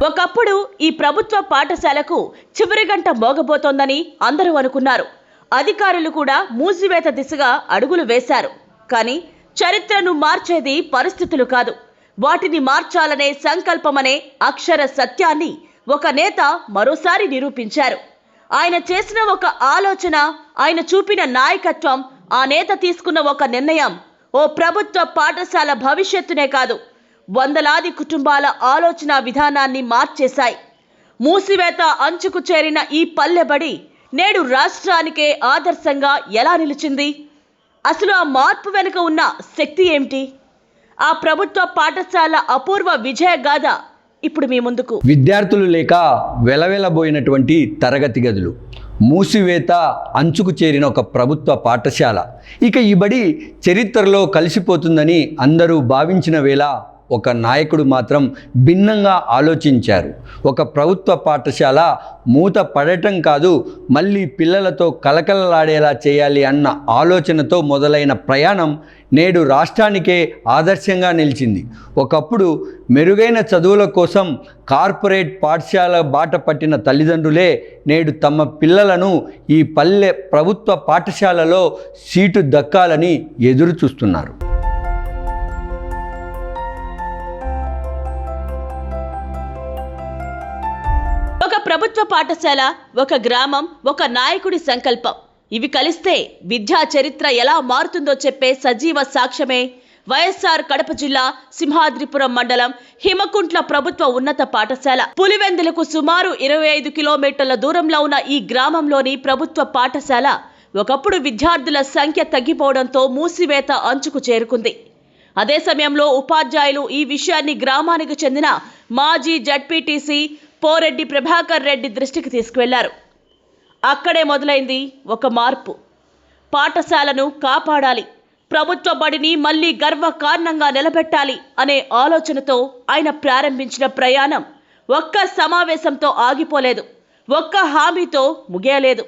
ఒకప్పుడు ఈ ప్రభుత్వ పాఠశాలకు చివరి గంట మోగబోతోందని అందరూ అనుకున్నారు. అధికారులు కూడా మూసివేత దిశగా అడుగులు వేశారు. కానీ చరిత్రను మార్చేది పరిస్థితులు కాదు, వాటిని మార్చాలనే సంకల్పమనే అక్షర సత్యాన్ని ఒక నేత మరోసారి నిరూపించారు. ఆయన చేసిన ఒక ఆలోచన, ఆయన చూపిన నాయకత్వం, ఆ నేత తీసుకున్న ఒక నిర్ణయం ఓ ప్రభుత్వ పాఠశాల భవిష్యత్తునే కాదు, వందలాది కుటుంబాల ఆలోచన విధానాన్ని మార్చేశాయి. మూసివేత అంచుకు చేరిన ఈ పల్లెబడి నేడు రాష్ట్రానికే ఆదర్శంగా ఎలా నిలిచింది? అసలు ఆ మార్పు వెనుక ఉన్న శక్తి ఏమిటి? ఆ ప్రభుత్వ పాఠశాల అపూర్వ విజయ గాథ ఇప్పుడు మీ ముందుకు. విద్యార్థులు లేక వెలవెలబోయినటువంటి తరగతి గదులు, మూసివేత అంచుకు చేరిన ఒక ప్రభుత్వ పాఠశాల ఇక ఈ బడి చరిత్రలో కలిసిపోతుందని అందరూ భావించిన వేళ ఒక నాయకుడు మాత్రం భిన్నంగా ఆలోచించారు. ఒక ప్రభుత్వ పాఠశాల మూత పడటం కాదు, మళ్ళీ పిల్లలతో కలకలలాడేలా చేయాలి అన్న ఆలోచనతో మొదలైన ప్రయాణం నేడు రాష్ట్రానికే ఆదర్శంగా నిలిచింది. ఒకప్పుడు మెరుగైన చదువుల కోసం కార్పొరేట్ పాఠశాల బాట పట్టిన తల్లిదండ్రులే నేడు తమ పిల్లలను ఈ పల్లె ప్రభుత్వ పాఠశాలలో సీటు దక్కాలని ఎదురు చూస్తున్నారు. ఒక ప్రభుత్వ పాఠశాల, ఒక గ్రామం, ఒక నాయకుడి సంకల్పం, ఇవి కలిస్తే విద్యా చరిత్ర ఎలా మారుతుందో చెప్పే సజీవ సాక్ష్యమే వైఎస్ఆర్ కడప జిల్లా సింహాద్రిపురం మండలం హిమకుంట్ల ప్రభుత్వ ఉన్నత పాఠశాల. పులివెందులకు సుమారు 25 కిలోమీటర్ల దూరంలో ఉన్న ఈ గ్రామంలోని ప్రభుత్వ పాఠశాల ఒకప్పుడు విద్యార్థుల సంఖ్య తగ్గిపోవడంతో మూసివేత అంచుకు చేరుకుంది. అదే సమయంలో ఉపాధ్యాయులు ఈ విషయాన్ని గ్రామానికి చెందిన మాజీ జడ్పీటీసీ పోరెడ్డి ప్రభాకర్ రెడ్డి దృష్టికి తీసుకువెళ్లారు. అక్కడే మొదలైంది ఒక మార్పు. పాఠశాలను కాపాడాలి, ప్రభుత్వ బడిని మళ్లీ గర్వకారణంగా నిలబెట్టాలి అనే ఆలోచనతో ఆయన ప్రారంభించిన ప్రయాణం ఒక్క సమావేశంతో ఆగిపోలేదు, ఒక్క హామీతో ముగియలేదు.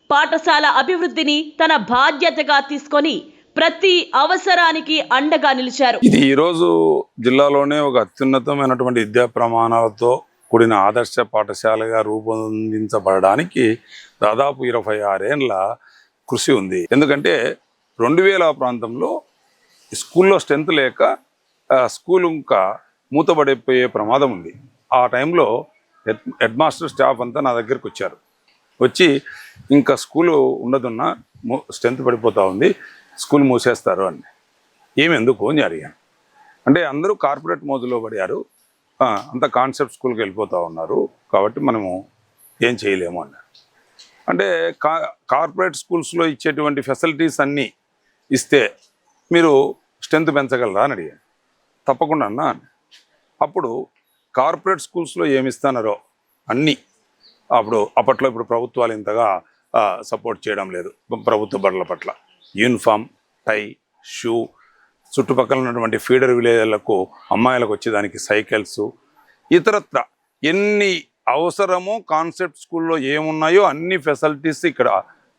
పాఠశాల అభివృద్ధిని తన బాధ్యతగా తీసుకొని ప్రతి అవసరానికి అండగా నిలిచారు. ఇది ఈరోజు జిల్లాలోనే ఒక అత్యున్నతమైనటువంటి విద్యా ప్రమాణాలతో కూడిన ఆదర్శ పాఠశాలగా రూపొందించబడడానికి దాదాపు 26 ఏళ్ళ కృషి ఉంది. ఎందుకంటే 2000 ప్రాంతంలో స్కూల్లో స్ట్రెంత్ లేక స్కూల్ ఇంకా మూతబడిపోయే ప్రమాదం ఉంది. ఆ టైంలో హెడ్ మాస్టర్ స్టాఫ్ అంతా నా దగ్గరికి వచ్చారు. వచ్చి ఇంకా స్కూలు ఉండదున్నా స్ట్రెంత్ పడిపోతూ ఉంది, స్కూల్ మూసేస్తారు అని. ఎందుకు అని అడిగాను. అంటే అందరూ కార్పొరేట్ మోజులో పడారు, అంత కాన్సెప్ట్ స్కూల్కి వెళ్ళిపోతూ ఉన్నారు, కాబట్టి మనము ఏం చేయలేము అన్నారు. అంటే కార్పొరేట్ స్కూల్స్లో ఇచ్చేటువంటి ఫెసిలిటీస్ అన్నీ ఇస్తే మీరు స్ట్రెంత్ పెంచగలరా అని అడిగాను. తప్పకుండా అన్నా. అప్పుడు కార్పొరేట్ స్కూల్స్లో ఏమి ఇస్తున్నారో అన్నీ అప్పట్లో ఇప్పుడు ప్రభుత్వాలు ఇంతగా సపోర్ట్ చేయడం లేదు. ప్రభుత్వ బడుల పట్ల యూనిఫామ్, టై, షూ, చుట్టుపక్కల ఉన్నటువంటి ఫీడర్ విలేజ్లకు అమ్మాయిలకు వచ్చేదానికి సైకిల్స్, ఇతరత్ర ఎన్ని అవసరమో కాన్సెప్ట్ స్కూల్లో ఏమున్నాయో అన్ని ఫెసిలిటీస్ ఇక్కడ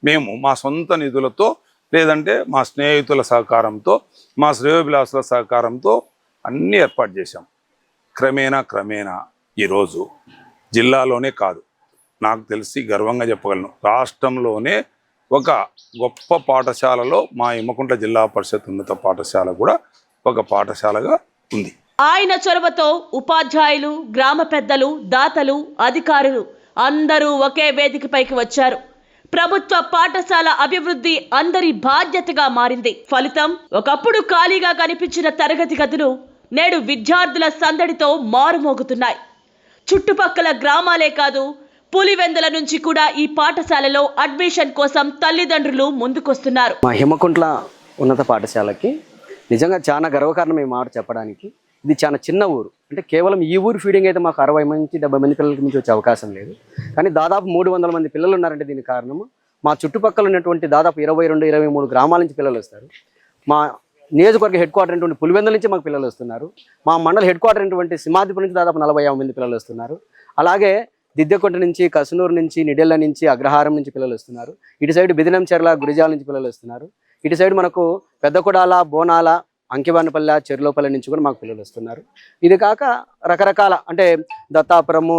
మేము మా సొంత నిధులతో, లేదంటే మా స్నేహితుల సహకారంతో, మా శ్రేయోభిలాసుల సహకారంతో అన్నీ ఏర్పాటు చేశాం. క్రమేణా ఈరోజు జిల్లాలోనే కాదు, నాకు తెలిసి గర్వంగా చెప్పగలను, రాష్ట్రంలోనే ఒక గొప్ప పాఠశాలలో మా హిమకుంట్ల జిల్లా పరిషత్ ఉన్నత పాఠశాల కూడా ఒక పాఠశాలగా ఉంది. ఆయన చొరవతో ఉపాధ్యాయులు, గ్రామ పెద్దలు, దాతలు, అధికారులు అందరూ ఒకే వేదికపైకి వచ్చారు. ప్రభుత్వ పాఠశాల అభివృద్ధి అందరి బాధ్యతగా మారింది. ఫలితం ఒకప్పుడు ఖాళీగా కనిపించిన తరగతి గదులు నేడు విద్యార్థుల సందడితో మారుమోగుతున్నాయి. చుట్టుపక్కల గ్రామాలే కాదు, పులివెందుల నుంచి కూడా ఈ పాఠశాలలో అడ్మిషన్ కోసం తల్లిదండ్రులు ముందుకొస్తున్నారు. మా హిమకుంట్ల ఉన్నత పాఠశాలకి నిజంగా చాలా గర్వకారణం ఈ మాట చెప్పడానికి. ఇది చాలా చిన్న ఊరు, అంటే కేవలం ఈ ఊరు ఫీడింగ్ అయితే మాకు 60 నుంచి 70 మంది పిల్లలకి మించి వచ్చే అవకాశం లేదు. కానీ దాదాపు 300 మంది పిల్లలు ఉన్నారంటే దీనికి కారణము మా చుట్టుపక్కల ఉన్నటువంటి దాదాపు 22-23 గ్రామాల నుంచి పిల్లలు వస్తారు. మా నియోజకవర్గ హెడ్ క్వార్టర్ అయినటువంటి పులివెందుల నుంచి మాకు పిల్లలు వస్తున్నారు. మా మండల హెడ్ క్వార్టర్ అయినటువంటి సింహాద్రిపురం నుంచి దాదాపు 40-50 మంది పిల్లలు వస్తున్నారు. అలాగే దిద్దెకొండ నుంచి, కసునూరు నుంచి, నిడెల్ల నుంచి, అగ్రహారం నుంచి పిల్లలు వస్తున్నారు. ఇటు సైడ్ బిదినంచెర్ల, గురిజాల నుంచి పిల్లలు వస్తున్నారు. ఇటు సైడ్ మనకు పెద్దకొడాల, బోనాల, అంకివానిపల్లె, చెర్లోపల్లి నుంచి కూడా మాకు పిల్లలు వస్తున్నారు. ఇది కాక రకరకాల అంటే దత్తాపురము,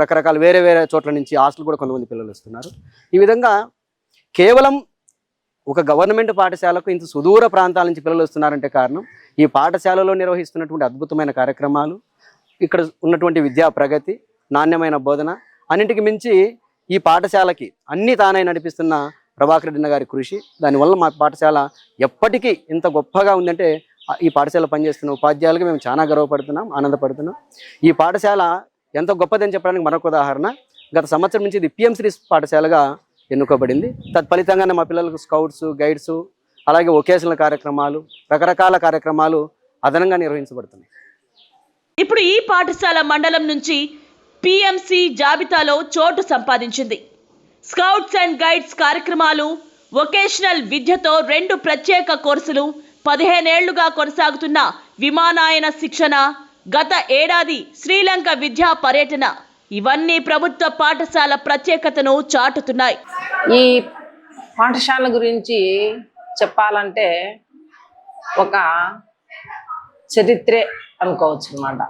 రకరకాల వేరే వేరే చోట్ల నుంచి హాస్టల్ కూడా కొంతమంది పిల్లలు వస్తున్నారు. ఈ విధంగా కేవలం ఒక గవర్నమెంట్ పాఠశాలకు ఇంత సుదూర ప్రాంతాల నుంచి పిల్లలు వస్తున్నారంటే కారణం ఈ పాఠశాలలో నిర్వహిస్తున్నటువంటి అద్భుతమైన కార్యక్రమాలు, ఇక్కడ ఉన్నటువంటి విద్యా ప్రగతి, నాణ్యమైన బోధన, అన్నింటికి మించి ఈ పాఠశాలకి అన్ని తానై నడిపిస్తున్న ప్రభాకర్ రెడ్డి గారి కృషి. దానివల్ల మా పాఠశాల ఎప్పటికీ ఇంత గొప్పగా ఉందంటే ఈ పాఠశాల పనిచేస్తున్న ఉపాధ్యాయులుగా మేము చాలా గర్వపడుతున్నాం, ఆనందపడుతున్నాం. ఈ పాఠశాల ఎంత గొప్పదని చెప్పడానికి మరొక ఉదాహరణ, గత సంవత్సరం నుంచి ఇది పిఎంశ్రీ పాఠశాలగా ఎన్నుకోబడింది. తత్ఫలితంగానే మా పిల్లలకు స్కౌట్స్, గైడ్స్, అలాగే ఒకేషనల్ కార్యక్రమాలు, రకరకాల కార్యక్రమాలు అదనంగా నిర్వహించబడుతున్నాయి. ఇప్పుడు ఈ పాఠశాల మండలం నుంచి పిఎంసి జాబితాలో చోటు సంపాదించింది. స్కౌట్స్ అండ్ గైడ్స్ కార్యక్రమాలు, వొకేషనల్ విద్యతో 2 ప్రత్యేక కోర్సులు, 15 ఏళ్లుగా కొనసాగుతున్న విమానాయన శిక్షణ, గత ఏడాది శ్రీలంక విద్యా పర్యటన, ఇవన్నీ ప్రభుత్వ పాఠశాల ప్రత్యేకతను చాటుతున్నాయి. ఈ పాఠశాల గురించి చెప్పాలంటే ఒక చరిత్రే అనుకోవచ్చు అన్నమాట.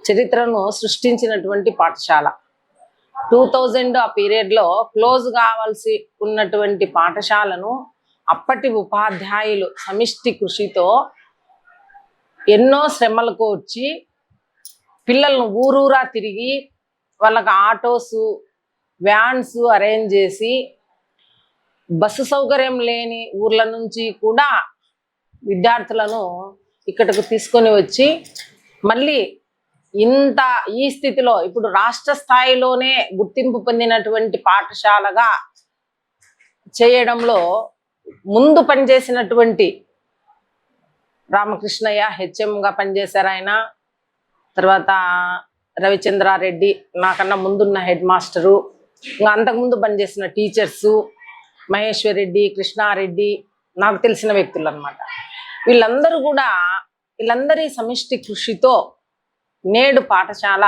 చరిత్రను సృష్టించినటువంటి పాఠశాల. 2000 ఆ పీరియడ్లో క్లోజ్ కావాల్సి ఉన్నటువంటి పాఠశాలను అప్పటి ఉపాధ్యాయులు సమిష్టి కృషితో ఎన్నో శ్రమలు కోర్చి పిల్లలను ఊరూరా తిరిగి వాళ్ళకి ఆటోసు, వ్యాన్స్ అరేంజ్ చేసి బస్సు సౌకర్యం లేని ఊర్ల నుంచి కూడా విద్యార్థులను ఇక్కడకు తీసుకొని వచ్చి మళ్ళీ ఈ స్థితిలో ఇప్పుడు రాష్ట్ర స్థాయిలోనే గుర్తింపు పొందినటువంటి పాఠశాలగా చేయడంలో ముందు పనిచేసినటువంటి రామకృష్ణయ్య హెచ్ఎంగా పనిచేశారు ఆయన. తర్వాత రవిచంద్రారెడ్డి నాకన్నా ముందున్న హెడ్ మాస్టరు, ఇంకా అంతకుముందు పనిచేసిన టీచర్సు, మహేశ్వర్ రెడ్డి, కృష్ణారెడ్డి నాకు తెలిసిన వ్యక్తులు అన్నమాట. వీళ్ళందరి సమిష్టి కృషితో నేడు పాఠశాల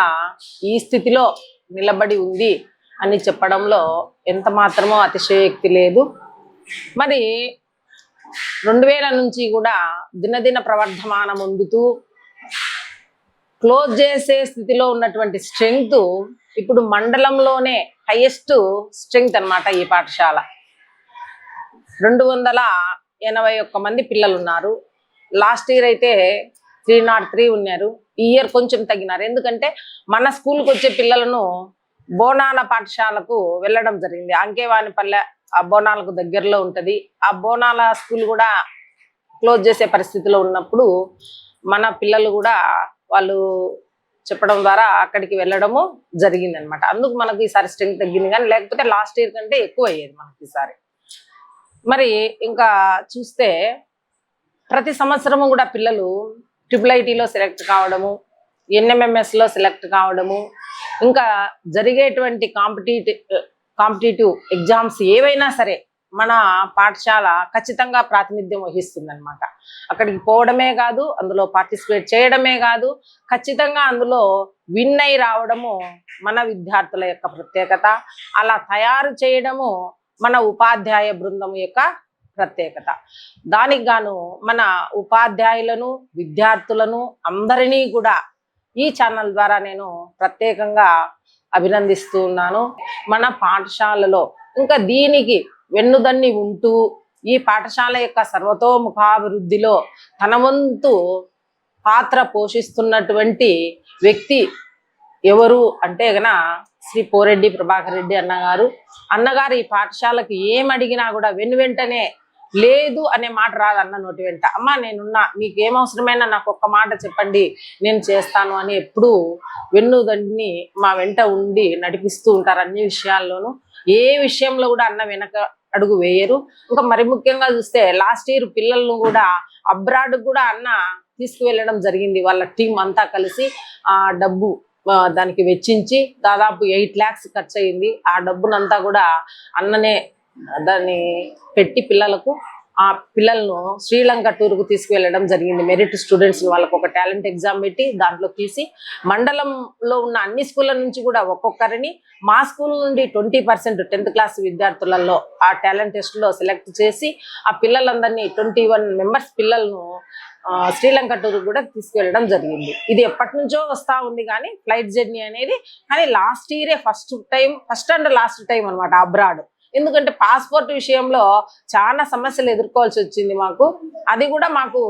ఈ స్థితిలో నిలబడి ఉంది అని చెప్పడంలో ఎంత మాత్రమో అతిశయోక్తి లేదు. మరి 2000 నుంచి కూడా దినదిన ప్రవర్ధమానం పొందుతూ క్లోజ్ చేసే స్థితిలో ఉన్నటువంటి స్ట్రెంగ్త్ ఇప్పుడు మండలంలోనే హైయెస్ట్ స్ట్రెంగ్త్ అన్నమాట. ఈ పాఠశాల 281 మంది పిల్లలు ఉన్నారు. లాస్ట్ ఇయర్ అయితే 303 ఉన్నారు. ఈ ఇయర్ కొంచెం తగ్గినారు. ఎందుకంటే మన స్కూల్కి వచ్చే పిల్లలను బోనాల పాఠశాలకు వెళ్ళడం జరిగింది. అంకేవానిపల్లె ఆ బోనాలకు దగ్గరలో ఉంటుంది. ఆ బోనాల స్కూల్ కూడా క్లోజ్ చేసే పరిస్థితిలో ఉన్నప్పుడు మన పిల్లలు కూడా వాళ్ళు చెప్పడం ద్వారా అక్కడికి వెళ్ళడము జరిగింది అనమాట. అందుకు మనకు ఈసారి స్ట్రెంగ్త్ తగ్గింది, కానీ లేకపోతే లాస్ట్ ఇయర్ కంటే ఎక్కువ అయ్యేది మనకి ఈసారి. మరి ఇంకా చూస్తే ప్రతి సంవత్సరము కూడా పిల్లలు IIITలో సెలెక్ట్ కావడము, NMMSలో సెలెక్ట్ కావడము, ఇంకా జరిగేటువంటి కాంపిటేటివ్ ఎగ్జామ్స్ ఏవైనా సరే మన పాఠశాల ఖచ్చితంగా ప్రాతినిధ్యం వహిస్తుంది అనమాట. అక్కడికి పోవడమే కాదు, అందులో పార్టిసిపేట్ చేయడమే కాదు, ఖచ్చితంగా అందులో విన్ అయి రావడము మన విద్యార్థుల యొక్క ప్రత్యేకత. అలా తయారు చేయడము మన ఉపాధ్యాయ బృందం యొక్క ప్రత్యేకత. దానికి గాను మన ఉపాధ్యాయులను, విద్యార్థులను అందరినీ కూడా ఈ ఛానల్ ద్వారా నేను ప్రత్యేకంగా అభినందిస్తూ ఉన్నాను. మన పాఠశాలలో ఇంకా దీనికి వెన్నుదన్ని ఉంటూ ఈ పాఠశాల యొక్క సర్వతోముఖాభివృద్ధిలో తన వంతు పాత్ర పోషిస్తున్నటువంటి వ్యక్తి ఎవరు అంటే గన శ్రీ పోరెడ్డి ప్రభాకర్ రెడ్డి అన్నగారు ఈ పాఠశాలకు ఏం అడిగినా కూడా వెంటనే లేదు అనే మాట రాదు అన్న నోటి వెంట. అమ్మ నేనున్నా, మీకు ఏం అవసరమైనా నాకు ఒక్క మాట చెప్పండి, నేను చేస్తాను అని ఎప్పుడూ వెన్నుదండిని మా వెంట ఉండి నడిపిస్తూ ఉంటారు అన్ని విషయాల్లోనూ. ఏ విషయంలో కూడా అన్న వెనక అడుగు వేయరు. ఇంకా మరి ముఖ్యంగా చూస్తే లాస్ట్ ఇయర్ పిల్లలను కూడా అబ్రాడ్ కూడా అన్న తీసుకువెళ్ళడం జరిగింది. వాళ్ళ టీం అంతా కలిసి ఆ డబ్బు దానికి వెచ్చించి దాదాపు 8 lakhs ఖర్చు అయింది. ఆ డబ్బునంతా కూడా అన్ననే దాన్ని పెట్టి ఆ పిల్లలను శ్రీలంక టూర్కు తీసుకువెళ్ళడం జరిగింది. మెరిట్ స్టూడెంట్స్ వాళ్ళకు ఒక టాలెంట్ ఎగ్జామ్ పెట్టి దాంట్లో తీసి మండలంలో ఉన్న అన్ని స్కూళ్ళ నుంచి కూడా ఒక్కొక్కరిని మా స్కూల్ నుండి 20% 10th క్లాస్ విద్యార్థులలో ఆ టాలెంట్ టెస్ట్లో సెలెక్ట్ చేసి ఆ పిల్లలందరినీ 21 members పిల్లలను శ్రీలంక టూర్ కూడా తీసుకువెళ్ళడం జరిగింది. ఇది ఎప్పటి నుంచో వస్తూ ఉంది కానీ ఫ్లైట్ జర్నీ అనేది, కానీ లాస్ట్ ఇయరే ఫస్ట్ అండ్ లాస్ట్ టైం అనమాట అబ్రాడ్. ఎందుకంటే పాస్పోర్ట్ విషయంలో చాలా సమస్యలు ఎదుర్కోవాల్సి వచ్చింది మాకు. అది కూడా మాకు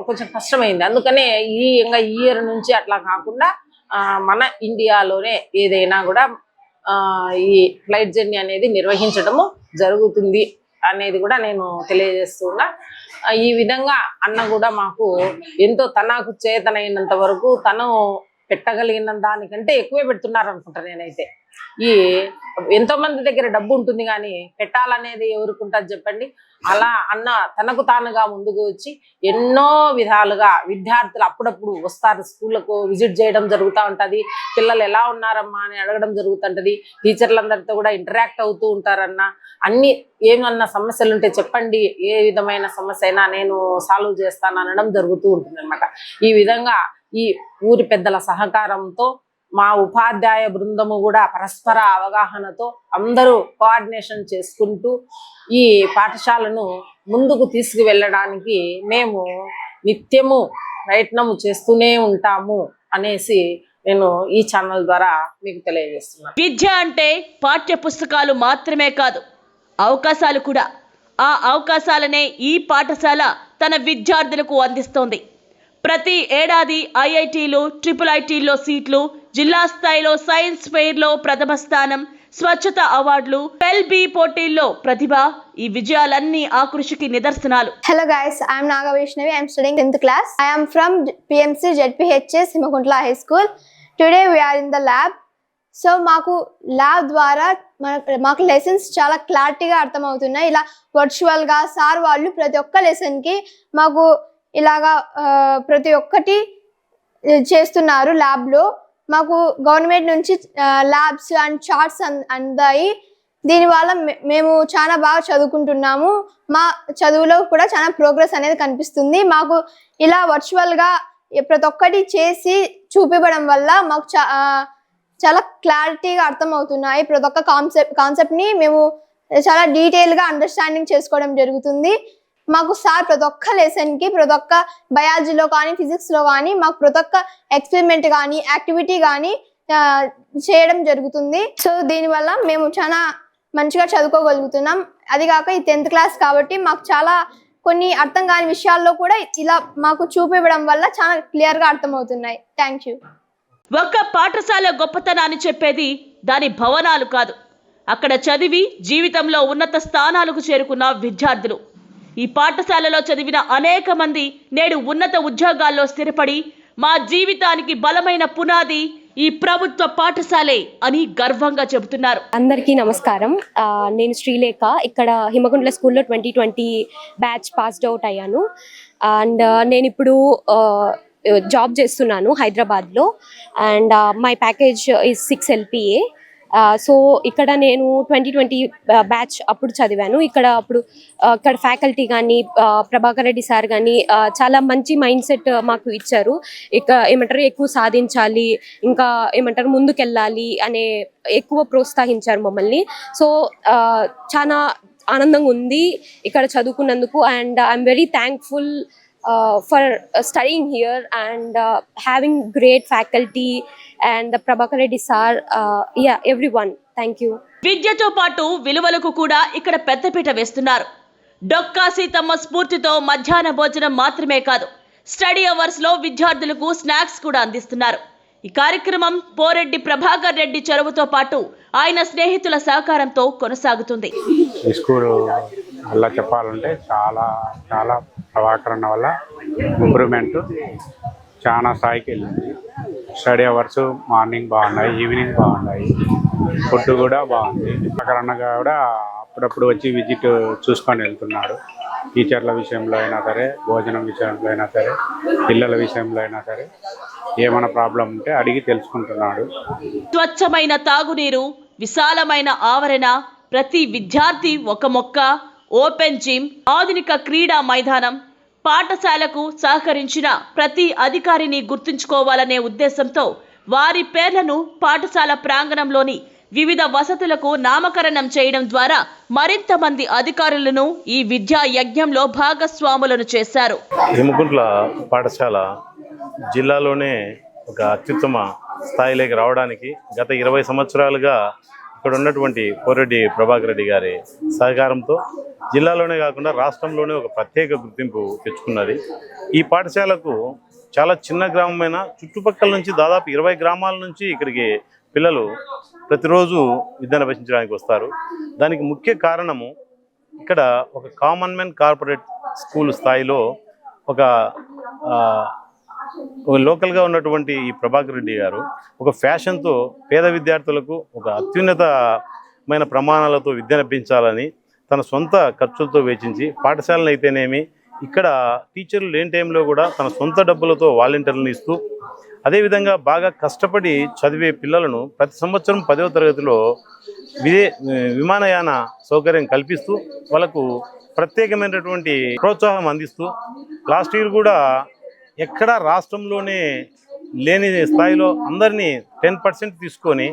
కొంచెం కష్టమైంది. అందుకనే ఈ ఇయర్ నుంచి అట్లా కాకుండా మన ఇండియాలోనే ఏదైనా కూడా ఈ ఫ్లైట్ జర్నీ అనేది నిర్వహించడము జరుగుతుంది అనేది కూడా నేను తెలియజేస్తున్నా. ఈ విధంగా అన్న కూడా మాకు ఎంతో తనకు చేతనైనంత వరకు తను పెట్టగలిగిన దానికంటే ఎక్కువే పెడుతున్నారు అనుకుంటా. నేనైతే ఎంతో మంది దగ్గర డబ్బు ఉంటుంది కానీ పెట్టాలనేది ఎవరికి ఉంటుంది చెప్పండి. అలా అన్న తనకు తానుగా ముందుకు వచ్చి ఎన్నో విధాలుగా విద్యార్థులు అప్పుడప్పుడు వస్తారు, స్కూళ్ళకు విజిట్ చేయడం జరుగుతూ ఉంటుంది. పిల్లలు ఎలా ఉన్నారమ్మా అని అడగడం జరుగుతుంటది. టీచర్లందరితో కూడా ఇంటరాక్ట్ అవుతూ ఉంటారన్న. అన్ని ఏమన్నా సమస్యలు ఉంటే చెప్పండి, ఏ విధమైన సమస్య అయినా నేను సాల్వ్ చేస్తాను అనడం జరుగుతూ ఉంటుంది అనమాట. ఈ విధంగా ఈ ఊరి పెద్దల సహకారంతో మా ఉపాధ్యాయ బృందము కూడా పరస్పర అవగాహనతో అందరూ కోఆర్డినేషన్ చేసుకుంటూ ఈ పాఠశాలను ముందుకు తీసుకువెళ్ళడానికి మేము నిత్యము ప్రయత్నము చేస్తూనే ఉంటాము అనేసి నేను ఈ ఛానల్ ద్వారా మీకు తెలియజేస్తున్నాను. విద్య అంటే పాఠ్య పుస్తకాలు మాత్రమే కాదు, అవకాశాలు కూడా. ఆ అవకాశాలనే ఈ పాఠశాల తన విద్యార్థులకు అందిస్తోంది. ప్రతి ఏడాది ఐఐటీలు, IIITలో సీట్లు, జిల్లా స్థాయిలో సైన్స్ ఫెయిర్లో ప్రథమ స్థానం, స్వచ్ఛత అవార్డులు, పెల్-బి పోటీల్లో ప్రతిభ, ఈ విజయాలన్నీ ఆ కృషికి నిదర్శనాలు. Hello guys, I am Naga Vaishnavi. I am studying 10th class. I am from PMC ZPHS Himakuntla High School. Today we are in the lab. So మాకు ల్యాబ్ ద్వారా మాకు లెసన్స్ చాలా క్లారిటీగా అర్థమవుతున్నాయి. ఇలా వర్చువల్గా సార్ వాళ్ళు ప్రతి ఒక్క లెసన్కి మాకు ఇలాగా ప్రతి ఒక్కటి చేస్తున్నారు. ల్యాబ్లో మాకు గవర్నమెంట్ నుంచి ల్యాబ్స్ అండ్ చార్ట్స్ అందాయి. దీనివల్ల మేము చాలా బాగా చదువుకుంటున్నాము. మా చదువులో కూడా చాలా ప్రోగ్రెస్ అనేది కనిపిస్తుంది. మాకు ఇలా వర్చువల్గా ప్రతి ఒక్కటి చేసి చూపించడం వల్ల మాకు చాలా క్లారిటీగా అర్థమవుతున్నాయి. ప్రతి ఒక్క కాన్సెప్ట్ని మేము చాలా డీటెయిల్గా అండర్స్టాండింగ్ చేసుకోవడం జరుగుతుంది. మాకు సార్ ప్రతి ఒక్క లెసన్కి, ప్రతి ఒక్క బయాలజీలో కానీ ఫిజిక్స్లో కానీ మాకు ప్రతి ఒక్క ఎక్స్పెరిమెంట్ కానీ యాక్టివిటీ కానీ చేయడం జరుగుతుంది. సో దీనివల్ల మేము చాలా మంచిగా చదువుకోగలుగుతున్నాం. అది కాక ఈ 10th క్లాస్ కాబట్టి మాకు చాలా కొన్ని అర్థం కాని విషయాల్లో కూడా ఇలా మాకు చూపివ్వడం వల్ల చాలా క్లియర్గా అర్థమవుతున్నాయి. Thank you. ఒక్క పాఠశాల గొప్పతనాన్ని చెప్పేది దాని భవనాలు కాదు, అక్కడ చదివి జీవితంలో ఉన్నత స్థానాలకు చేరుకున్న విద్యార్థులు. ఈ పాఠశాలలో చదివిన అనేక మంది నేడు ఉన్నత ఉద్యోగాల్లో స్థిరపడి మా జీవితానికి బలమైన పునాది ఈ ప్రభుత్వ పాఠశాలే అని గర్వంగా చెబుతున్నారు. అందరికీ నమస్కారం. నేను శ్రీలేఖ. ఇక్కడ హిమగుండ్ల స్కూల్లో 2020 బ్యాచ్ పాస్డ్ అవుట్ అయ్యాను. అండ్ నేను ఇప్పుడు జాబ్ చేస్తున్నాను హైదరాబాద్లో. And my package is 6 LPA. So ఇక్కడ నేను 2020 బ్యాచ్ అప్పుడు చదివాను. ఇక్కడ ఫ్యాకల్టీ కానీ ప్రభాకర్ రెడ్డి సార్ కానీ చాలా మంచి మైండ్ సెట్ మాకు ఇచ్చారు. ఎక్కువ సాధించాలి, ఇంకా ముందుకెళ్ళాలి అనే ఎక్కువ ప్రోత్సహించారు మమ్మల్ని. సో చాలా ఆనందంగా ఉంది ఇక్కడ చదువుకున్నందుకు. And I'm very thankful for studying here and having great faculty and the Prabhakar Reddy sir, everyone, thank you. విద్యతో పాటు విలువలకు కూడా ఇక్కడ పెద్దపీట వేస్తున్నారు. డొక్కా సీతమ్మ స్ఫూర్తితో మధ్యాహ్న భోజనం మాత్రమే కాదు, స్టడీ అవర్స్ లో విద్యార్థులకు స్నాక్స్ కూడా అందిస్తున్నారు. ఈ కార్యక్రమం పోరెడ్డి ప్రభాకర్ రెడ్డి చొరవతో పాటు ఆయన స్నేహితుల సహకారంతో కొనసాగుతుంది. ఈ స్కూల్ అలా చెప్పాలంటే చాలా చాలా ప్రభాకర్ అన్న వల్ల ఇంప్రూవ్మెంట్ చాలా స్థాయికి వెళ్ళింది. స్టడీ అవర్స్ మార్నింగ్ బాగున్నాయి, ఈవినింగ్ బాగున్నాయి, ఫుడ్ కూడా బాగుంది. ప్రభాకర్ అన్న కూడా అప్పుడప్పుడు వచ్చి విజిట్ చూసుకొని వెళ్తున్నాడు. టీచర్ల విషయంలో అయినా సరే, భోజనం విషయంలో అయినా సరే, పిల్లల విషయంలో అయినా సరే ఏమైనా ప్రాబ్లం ఉంటే అడిగి తెలుసుకుంటున్నాడు. స్వచ్ఛమైన తాగునీరు, విశాలమైన ఆవరణ, ప్రతి విద్యార్థి ఒక మొక్క, ఓపెన్ జిమ్, ఆధునిక క్రీడా మైదానం, పాఠశాలకు సహకరించిన ప్రతి అధికారిని గుర్తుంచుకోవాలనే ఉద్దేశంతో వారి పేర్లను పాఠశాల ప్రాంగణంలోని వివిధ వసతులకు నామకరణం చేయడం ద్వారా మరింత మంది అధికారులను ఈ విద్యా యజ్ఞంలో భాగస్వాములను చేశారు. హిమకుంట్ల పాఠశాల జిల్లాలోనే ఒక అత్యుత్తమ స్థాయిలోకి రావడానికి గత 20 సంవత్సరాలుగా ఇక్కడ ఉన్నటువంటి పోరెడ్డి ప్రభాకర్ రెడ్డి గారి సహకారంతో జిల్లాలోనే కాకుండా రాష్ట్రంలోనే ఒక ప్రత్యేక గుర్తింపు తెచ్చుకున్నది. ఈ పాఠశాలకు చాలా చిన్న గ్రామమైన చుట్టుపక్కల నుంచి దాదాపు 20 గ్రామాల నుంచి ఇక్కడికి పిల్లలు ప్రతిరోజు విద్యను అభ్యసించడానికి వస్తారు. దానికి ముఖ్య కారణము ఇక్కడ ఒక కామన్ మ్యాన్ కార్పొరేట్ స్కూల్ స్థాయిలో ఒక లోకల్గా ఉన్నటువంటి ఈ ప్రభాకర్ రెడ్డి గారు ఒక ఫ్యాషన్తో పేద విద్యార్థులకు ఒక అత్యున్నతమైన ప్రమాణాలతో విద్యను అభ్యసించాలని తన సొంత ఖర్చులతో వెచ్చించి పాఠశాలను అయితేనేమి ఇక్కడ టీచర్లు లేని టైంలో కూడా తన సొంత డబ్బులతో వాలంటీర్లను ఇస్తూ అదేవిధంగా బాగా కష్టపడి చదివే పిల్లలను ప్రతి సంవత్సరం 10వ తరగతిలో విమానయాన సౌకర్యం కల్పిస్తూ వాళ్ళకు ప్రత్యేకమైనటువంటి ప్రోత్సాహం అందిస్తూ లాస్ట్ ఇయర్ కూడా ఎక్కడా రాష్ట్రంలోనే లేని స్థాయిలో అందరినీ 10% తీసుకొని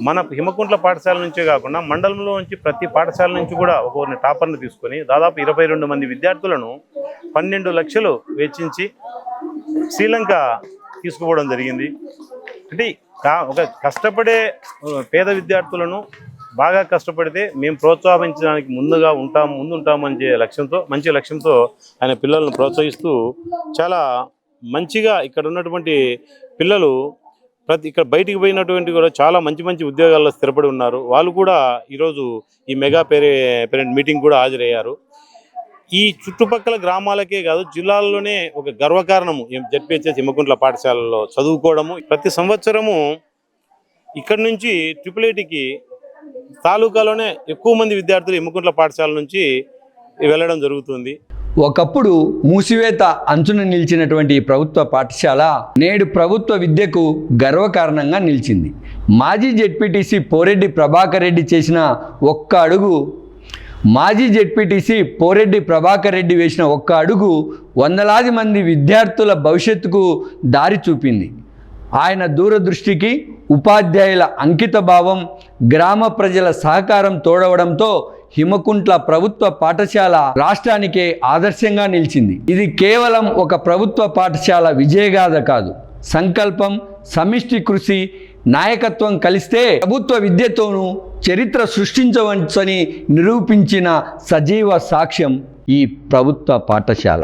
మన హిమకుంట్ల పాఠశాల నుంచే కాకుండా మండలంలో నుంచి ప్రతి పాఠశాల నుంచి కూడా ఒకరిని టాపర్ని తీసుకొని దాదాపు 22 మంది విద్యార్థులను 12 లక్షలు వెచ్చించి శ్రీలంక తీసుకుపోవడం జరిగింది. అంటే ఒక కష్టపడే పేద విద్యార్థులను బాగా కష్టపడితే మేము ప్రోత్సహించడానికి ముందుంటామని మంచి లక్ష్యంతో ఆయన పిల్లలను ప్రోత్సహిస్తూ చాలా మంచిగా ఇక్కడ ఉన్నటువంటి పిల్లలు ఇక్కడ బయటికి పోయినటువంటి కూడా చాలా మంచి ఉద్యోగాల్లో స్థిరపడి ఉన్నారు. వాళ్ళు కూడా ఈరోజు ఈ మెగా పేరెంట్ మీటింగ్ కూడా హాజరయ్యారు. ఈ చుట్టుపక్కల గ్రామాలకే కాదు జిల్లాల్లోనే ఒక గర్వకారణము జెడ్పీహెచ్ఎస్ హిమకుంట్ల పాఠశాలలో చదువుకోవడము. ప్రతి సంవత్సరము ఇక్కడ నుంచి IIITకి తాలూకాలోనే ఎక్కువ మంది విద్యార్థులు హిమకుంట్ల పాఠశాల నుంచి వెళ్ళడం జరుగుతుంది. ఒకప్పుడు మూసివేత అంచున నిలిచినటువంటి ఈ ప్రభుత్వ పాఠశాల నేడు ప్రభుత్వ విద్యకు గర్వకారణంగా నిలిచింది. మాజీ జెడ్పీటీసీ పోరెడ్డి ప్రభాకర్ రెడ్డి చేసిన ఒక్క అడుగు వేసిన ఒక్క అడుగు వందలాది మంది విద్యార్థుల భవిష్యత్తుకు దారి చూపింది. ఆయన దూరదృష్టికి ఉపాధ్యాయుల అంకితభావం గ్రామ ప్రజల సహకారం తోడవడంతో హిమకుంట్ల ప్రభుత్వ పాఠశాల రాష్ట్రానికే ఆదర్శంగా నిలిచింది. ఇది కేవలం ఒక ప్రభుత్వ పాఠశాల విజయగాథ కాదు, సంకల్పం, సమిష్టి కృషి, నాయకత్వం కలిస్తే ప్రభుత్వ విద్యతోనూ చరిత్ర సృష్టించవచ్చని నిరూపించిన సజీవ సాక్ష్యం ఈ ప్రభుత్వ పాఠశాల.